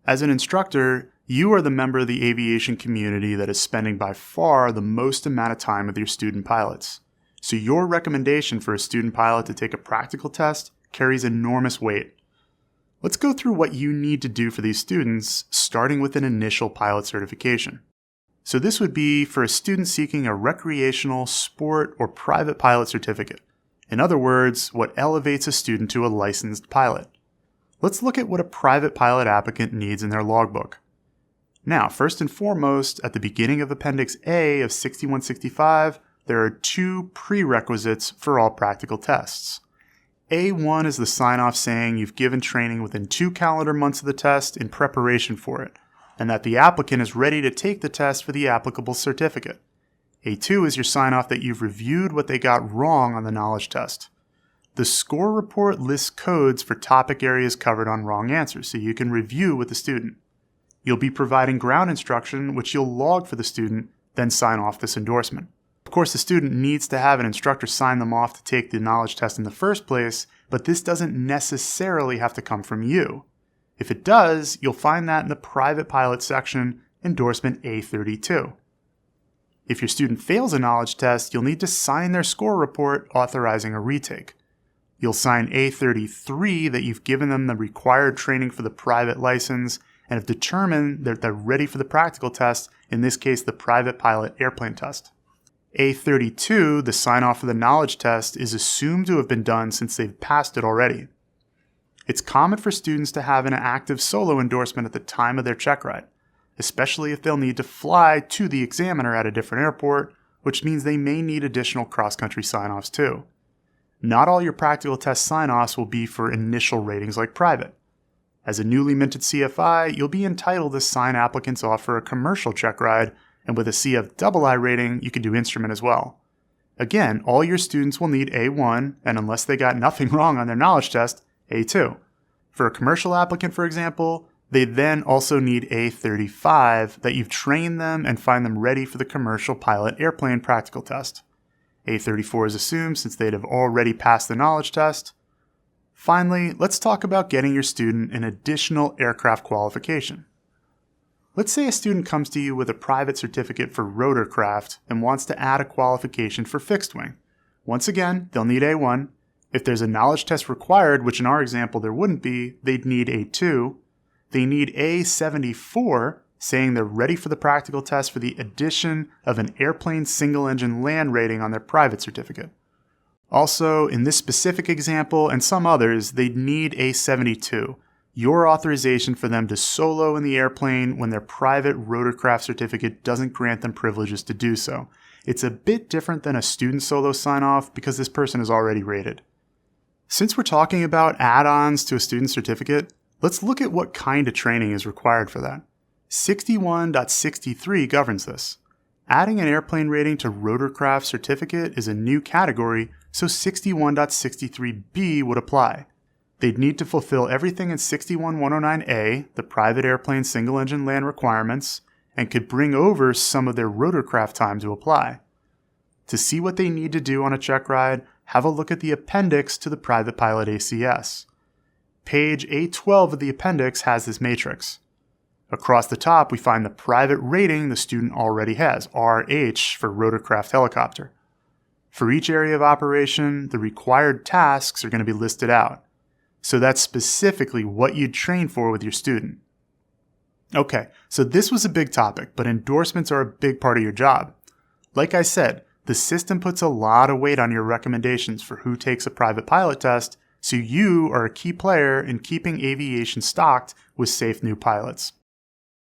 As an instructor, you are the member of the aviation community that is spending by far the most amount of time with your student pilots. So your recommendation for a student pilot to take a practical test carries enormous weight. Let's go through what you need to do for these students, starting with an initial pilot certification. So this would be for a student seeking a recreational, sport, or private pilot certificate. In other words, what elevates a student to a licensed pilot. Let's look at what a private pilot applicant needs in their logbook. Now, first and foremost, at the beginning of Appendix A of 6165, there are two prerequisites for all practical tests. A1 is the sign-off saying you've given training within 2 calendar months of the test in preparation for it, and that the applicant is ready to take the test for the applicable certificate. A2 is your sign-off that you've reviewed what they got wrong on the knowledge test. The score report lists codes for topic areas covered on wrong answers, so you can review with the student. You'll be providing ground instruction, which you'll log for the student, then sign off this endorsement. Of course, the student needs to have an instructor sign them off to take the knowledge test in the first place, but this doesn't necessarily have to come from you. If it does, you'll find that in the private pilot section, endorsement A32. If your student fails a knowledge test, you'll need to sign their score report authorizing a retake. You'll sign A33 that you've given them the required training for the private license and have determined that they're ready for the practical test, in this case the private pilot airplane test. A32, the sign-off for the knowledge test, is assumed to have been done since they've passed it already. It's common for students to have an active solo endorsement at the time of their check ride, especially if they'll need to fly to the examiner at a different airport, which means they may need additional cross-country sign-offs too. Not all your practical test sign-offs will be for initial ratings like private. As a newly minted CFI, you'll be entitled to sign applicants off for a commercial check ride, and with a CFII rating, you can do instrument as well. Again, all your students will need A1, and unless they got nothing wrong on their knowledge test, A2. For a commercial applicant, for example, they then also need A35 that you've trained them and find them ready for the commercial pilot airplane practical test. A34 is assumed since they'd have already passed the knowledge test. Finally, let's talk about getting your student an additional aircraft qualification. Let's say a student comes to you with a private certificate for rotorcraft and wants to add a qualification for fixed wing. Once again, they'll need A1. If there's a knowledge test required, which in our example there wouldn't be, they'd need A2. They need A74, saying they're ready for the practical test for the addition of an airplane single-engine land rating on their private certificate. Also, in this specific example and some others, they'd need A72, your authorization for them to solo in the airplane when their private rotorcraft certificate doesn't grant them privileges to do so. It's a bit different than a student solo sign-off because this person is already rated. Since we're talking about add-ons to a student certificate, let's look at what kind of training is required for that. 61.63 governs this. Adding an airplane rating to rotorcraft certificate is a new category, so 61.63b would apply. They'd need to fulfill everything in 61.109a, the private airplane single-engine land requirements, and could bring over some of their rotorcraft time to apply. To see what they need to do on a check ride, have a look at the appendix to the private pilot ACS. Page A12 of the appendix has this matrix. Across the top, we find the private rating the student already has, RH for rotorcraft helicopter. For each area of operation, the required tasks are going to be listed out. So that's specifically what you'd train for with your student. Okay, so this was a big topic, but endorsements are a big part of your job. Like I said, the system puts a lot of weight on your recommendations for who takes a private pilot test, so you are a key player in keeping aviation stocked with safe new pilots.